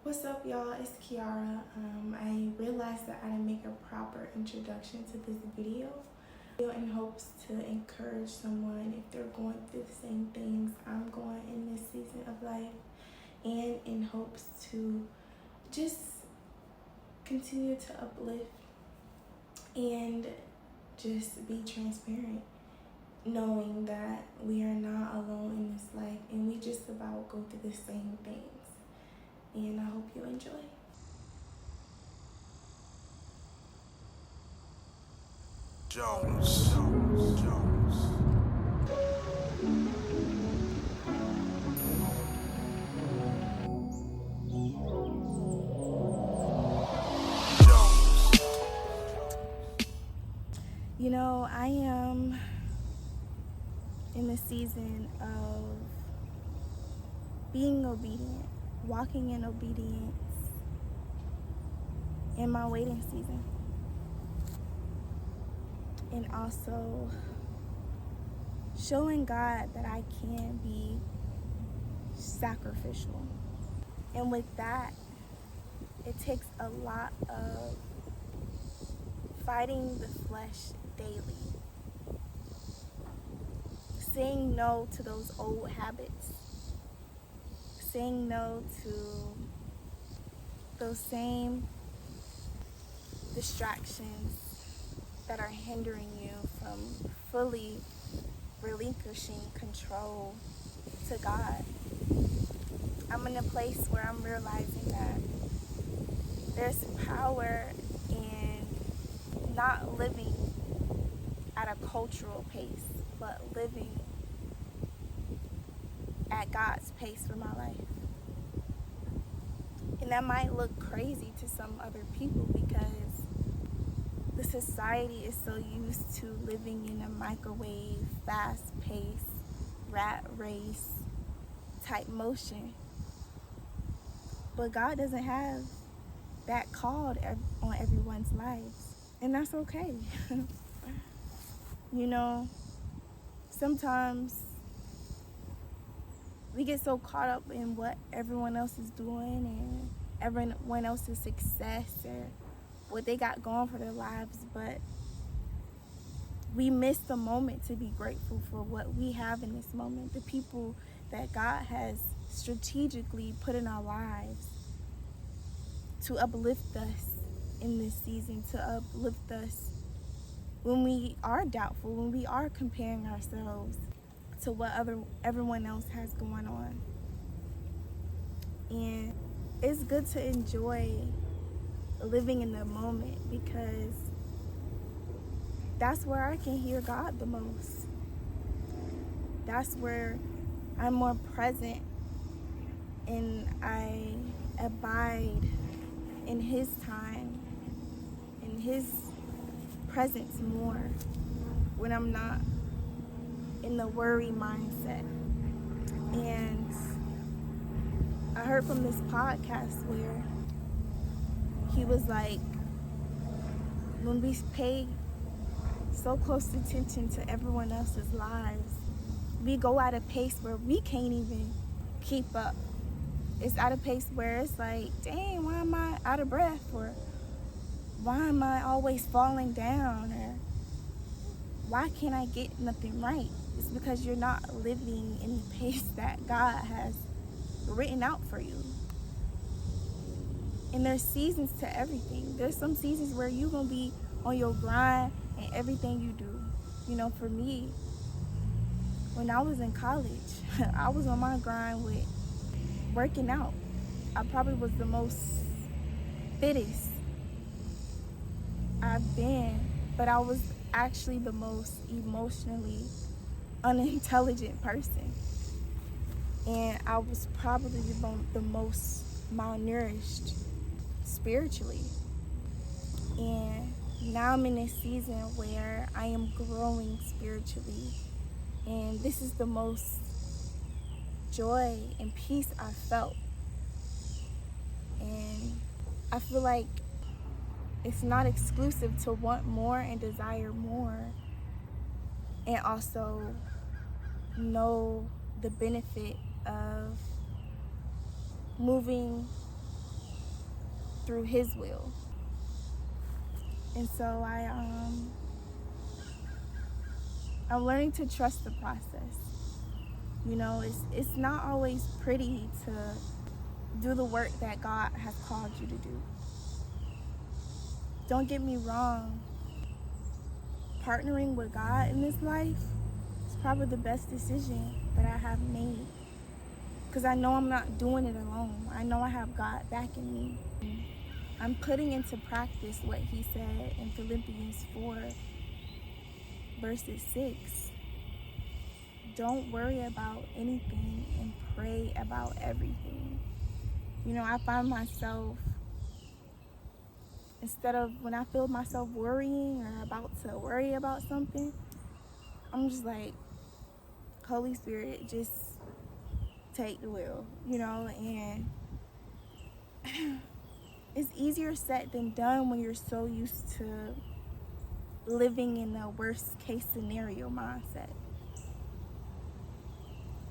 What's up, y'all? It's Kiara. I realized that I didn't make a proper introduction to this video in hopes to encourage someone if they're going through the same things I'm going in this season of life, and in hopes to just continue to uplift and just be transparent, knowing that we are not alone in this life and we just about go through the same things. And I hope you enjoy. Jones. You know, I am in the season of being obedient, walking in obedience in my waiting season. And also showing God that I can be sacrificial. And with that, it takes a lot of fighting the flesh daily. Saying no to those old habits. Saying no to those same distractions that are hindering you from fully relinquishing control to God. I'm in a place where I'm realizing that there's power in not living at a cultural pace, but living at God's pace for my life. And that might look crazy to some other people because the society is so used to living in a microwave, fast-paced, rat race type motion. But God doesn't have that called on everyone's lives, and that's okay. You know, sometimes we get so caught up in what everyone else is doing and everyone else's success or what they got going for their lives, but we miss the moment to be grateful for what we have in this moment, the people that God has strategically put in our lives to uplift us in this season, to uplift us when we are doubtful, when we are comparing ourselves to what everyone else has going on. And it's good to enjoy living in the moment because that's where I can hear God the most. That's where I'm more present and I abide in His time, in His presence more when I'm not in the worry mindset. And I heard from this podcast where he was like, when we pay so close attention to everyone else's lives, we go at a pace where we can't even keep up. It's at a pace where it's like, dang, why am I out of breath? Or why am I always falling down? Or why can't I get nothing right? It's because you're not living in the pace that God has written out for you. And there's seasons to everything. There's some seasons where you're going to be on your grind and everything you do. You know, for me, when I was in college, I was on my grind with working out. I probably was the most fittest I've been, but I was actually the most emotionally unintelligent person. And I was probably the most malnourished spiritually. And now I'm in this season where I am growing spiritually. And this is the most joy and peace I felt. And I feel like it's not exclusive to want more and desire more, and also know the benefit of moving through his will. And so I'm learning to trust the process. You know, it's not always pretty to do the work that God has called you to do. Don't get me wrong, partnering with God in this life is probably the best decision that I have made. Because I know I'm not doing it alone. I know I have God backing me. I'm putting into practice what he said in Philippians 4, verses 6. Don't worry about anything and pray about everything. You know, I find myself, instead of when I feel myself worrying or about to worry about something, I'm just like, Holy Spirit, just take the wheel, you know, and it's easier said than done when you're so used to living in a worst case scenario mindset.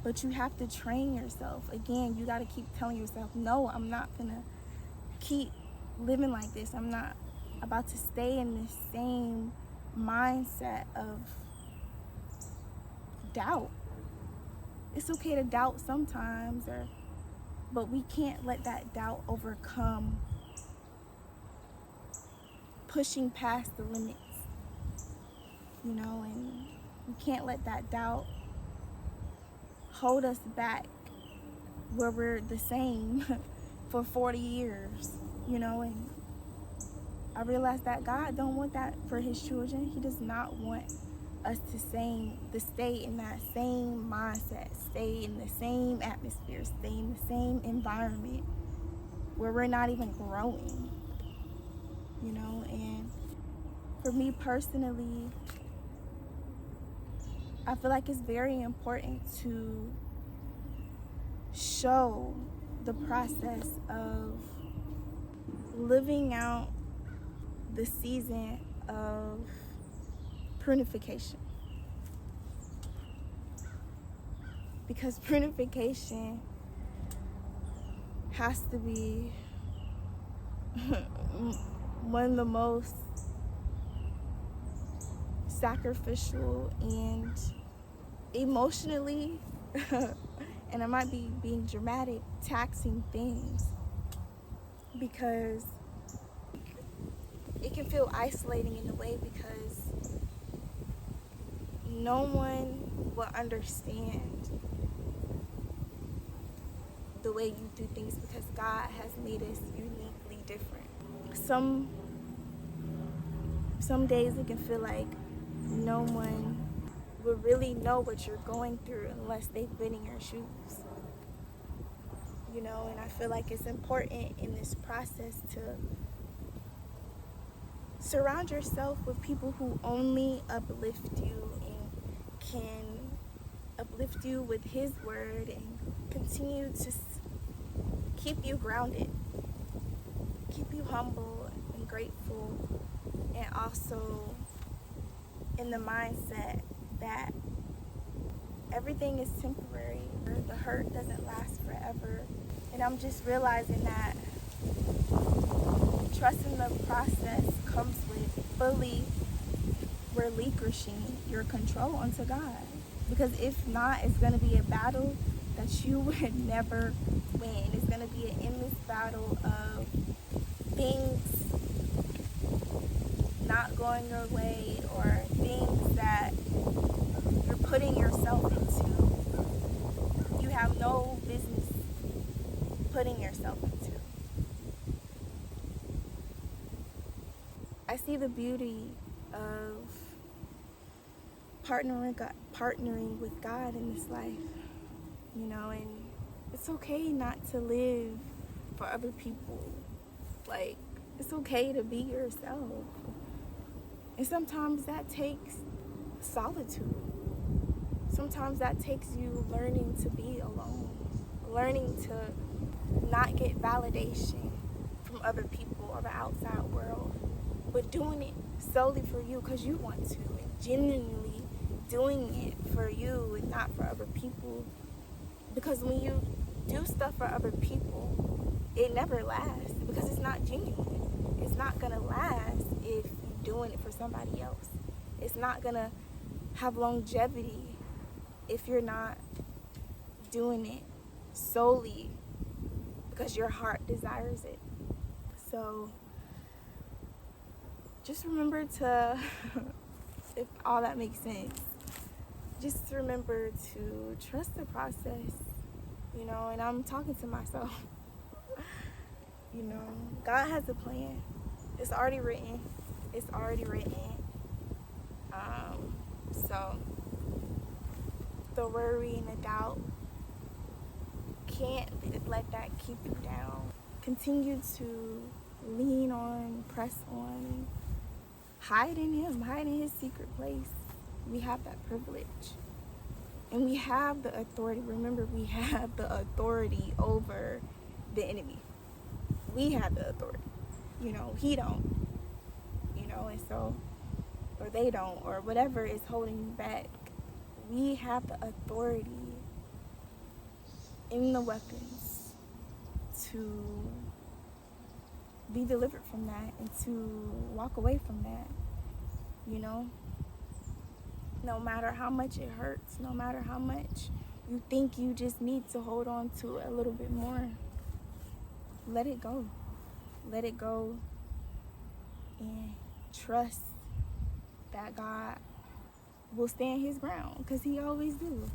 But you have to train yourself. Again, you got to keep telling yourself, no, I'm not gonna keep living like this. I'm not about to stay in this same mindset of doubt. It's okay to doubt sometimes, but we can't let that doubt overcome pushing past the limits, you know, and we can't let that doubt hold us back where we're the same for 40 years, you know. And I realized that God don't want that for his children. He does not want us to stay in that same mindset, stay in the same atmosphere, stay in the same environment where we're not even growing, you know. And for me personally, I feel like it's very important to show the process of living out the season of prunification. Because prunification has to be one of the most sacrificial and emotionally, and I might be being dramatic, taxing things, because it can feel isolating in a way, because no one will understand the way you do things, because God has made us uniquely different. Some days it can feel like no one will really know what you're going through unless they've been in your shoes, you know. And I feel like it's important in this process to surround yourself with people who only uplift you and can uplift you with his word and continue to keep you grounded, keep you humble and grateful, and also in the mindset that everything is temporary, or the hurt doesn't last forever. And I'm just realizing that trusting the process comes with fully relinquishing your control onto God. Because if not, it's going to be a battle that you would never win. It's going to be an endless battle of things not going your way, or things that you're putting yourself into. You have no business putting yourself into. I see the beauty of partnering with God in this life, you know. And it's okay not to live for other people. Like, it's okay to be yourself. And sometimes that takes solitude. Sometimes that takes you learning to be alone, learning to not get validation from other people or the outside world, but doing it solely for you because you want to, and genuinely doing it for you and not for other people. Because when you do stuff for other people, it never lasts, because it's not genuine. It's not gonna last if you're doing it for somebody else. It's not gonna have longevity if you're not doing it solely because your heart desires it. So just remember to, if all that makes sense, just remember to trust the process, you know, and I'm talking to myself. You know, God has a plan. It's already written. It's already written. So the worry and the doubt, can't let that keep you down. Continue to lean on, press on, and hide in Him, hide in His secret place. We have that privilege. And we have the authority. Remember, we have the authority over the enemy. We have the authority. You know, he don't. You know, and so, or they don't, or whatever is holding you back. We have the authority in the weapons to be delivered from that and to walk away from that. You know? No matter how much it hurts, no matter how much you think you just need to hold on to a little bit more, let it go. Let it go and trust that God will stand His ground, because He always do.